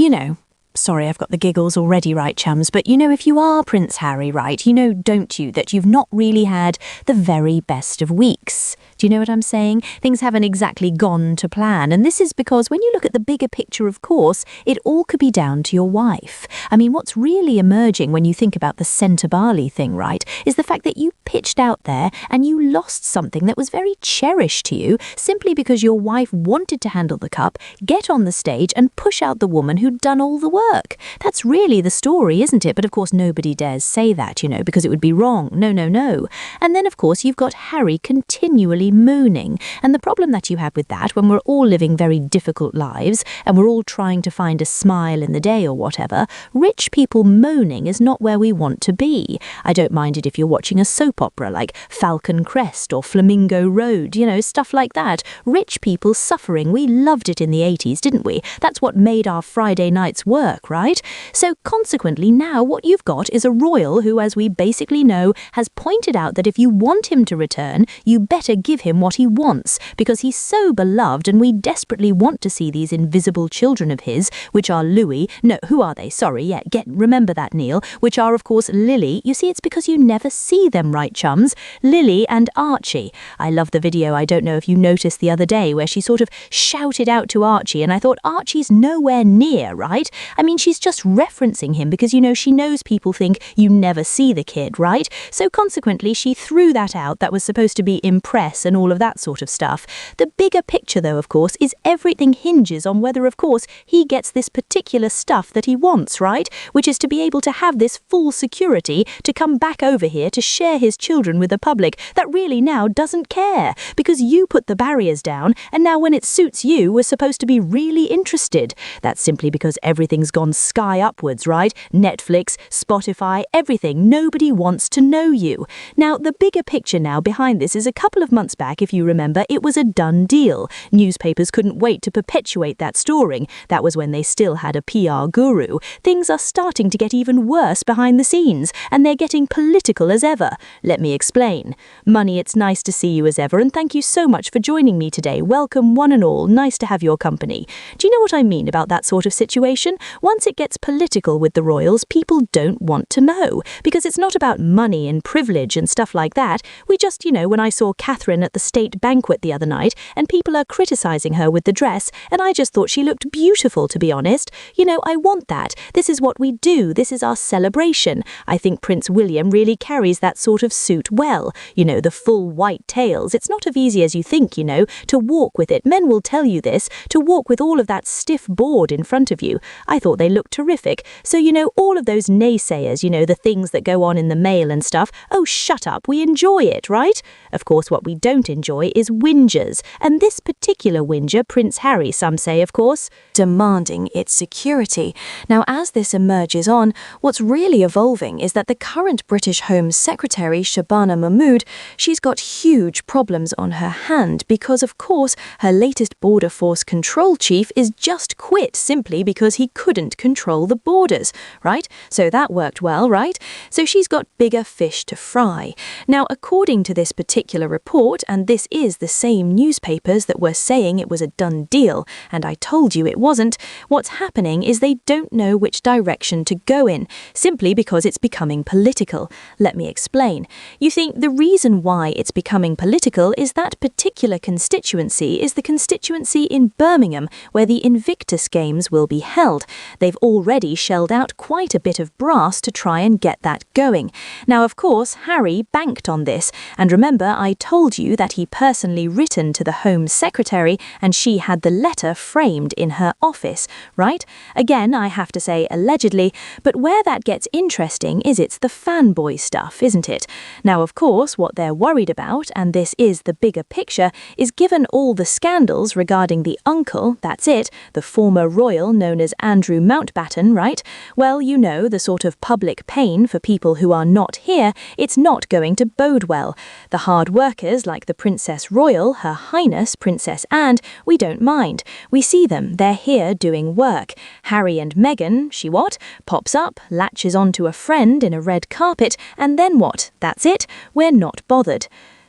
You know, sorry, I've got the giggles already, right, chums? But you know, if you are Prince Harry, right, you know, don't you, that you've not really had the very best of weeks. Do you know what I'm saying? Things haven't exactly gone to plan. And this is because when you look at the bigger picture, of course, it all could be down to your wife. I mean, what's really emerging when you think about the centre barley thing, right, is the fact that you pitched out there and you lost something that was very cherished to you simply because your wife wanted to handle the cup, get on the stage and push out the woman who'd done all the work. That's really the story, isn't it? But of course, nobody dares say that, you know, because it would be wrong. No, no, no. And then, of course, you've got Harry continually mooning. And the problem that you have with that, when we're all living very difficult lives and we're all trying to find a smile in the day or whatever, rich people moaning is not where we want to be. I don't mind it if you're watching a soap opera like Falcon Crest or Flamingo Road, you know, stuff like that. Rich people suffering. We loved it in the 80s, didn't we? That's what made our Friday nights work, right? So consequently, now what you've got is a royal who, as we basically know, has pointed out that if you want him to return, you better give him what he wants, because he's so beloved and we desperately want to see these invisible children of his, which are Louis, no, who are they? Sorry, yeah, remember that, Neil, which are, of course, Lily. You see, it's because you never see them, right, chums? Lily and Archie. I love the video, I don't know if you noticed the other day, where she sort of shouted out to Archie, and I thought, Archie's nowhere near, right? I mean, she's just referencing him because, you know, she knows people think you never see the kid, right? So consequently, she threw that out. That was supposed to be impress and all of that sort of stuff. The bigger picture, though, of course, is everything hinges on whether, of course, he gets this particular stuff that he wants, right? Which is to be able to have this full security to come back over here to share his children with the public that really now doesn't care, because you put the barriers down, and now when it suits you, we're supposed to be really interested. That's simply because everything's gone sky upwards, right? Netflix, Spotify, everything. Nobody wants to know you. Now, the bigger picture now behind this is a couple of months back, if you remember, it was a done deal. Newspapers couldn't wait to perpetuate that story. That was when they still had a PR guru. Things are starting to get even worse behind the scenes, and they're getting political as ever. Let me explain. Money, it's nice to see you as ever, and thank you so much for joining me today. Welcome, one and all. Nice to have your company. Do you know what I mean about that sort of situation? Once it gets political with the royals, people don't want to know, because it's not about money and privilege and stuff like that. We just, you know, when I saw Catherine at the state banquet the other night, and people are criticising her with the dress, and I just thought she looked beautiful, to be honest. You know, I want that. This is what we do. This is our celebration. I think Prince William really carries that sort of suit well. You know, the full white tails. It's not as easy as you think, you know, to walk with it. Men will tell you this, to walk with all of that stiff board in front of you. I thought they looked terrific. So, you know, all of those naysayers, you know, the things that go on in the mail and stuff, oh, shut up, we enjoy it, right? Of course, what we don't enjoy is whingers. And this particular whinger, Prince Harry, some say, of course, demanding its security. Now, as this emerges on, what's really evolving is that the current British Home Secretary, Shabana Mahmood, she's got huge problems on her hand because, of course, her latest border force control chief is just quit simply because he couldn't control the borders, right? So that worked well, right? So she's got bigger fish to fry. Now, according to this particular report, and this is the same newspapers that were saying it was a done deal, and I told you it wasn't, what's happening is they don't know which direction to go in, simply because it's becoming political. Let me explain. You think the reason why it's becoming political is that particular constituency is the constituency in Birmingham, where the Invictus Games will be held. They've already shelled out quite a bit of brass to try and get that going. Now, of course, Harry banked on this, and remember I told you that he personally written to the Home Secretary and she had the letter framed in her office, right? Again, I have to say allegedly, but where that gets interesting is it's the fanboy stuff, isn't it? Now, of course, what they're worried about, and this is the bigger picture, is given all the scandals regarding the uncle, that's it, the former royal known as Andrew Mountbatten, right? Well, you know, the sort of public pain for people who are not here, it's not going to bode well. The hard workers like the Princess Royal, Her Highness Princess Anne, we don't mind. We see them, they're here doing work. Harry and Meghan, she what? Pops up, latches onto a friend in a red carpet, and then what? That's it, we're not bothered.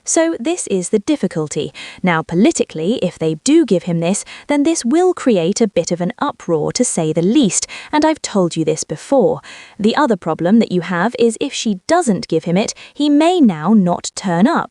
So this is the difficulty. Now, politically, if they do give him this, then this will create a bit of an uproar, to say the least, and I've told you this before. The other problem that you have is if she doesn't give him it, he may now not turn up.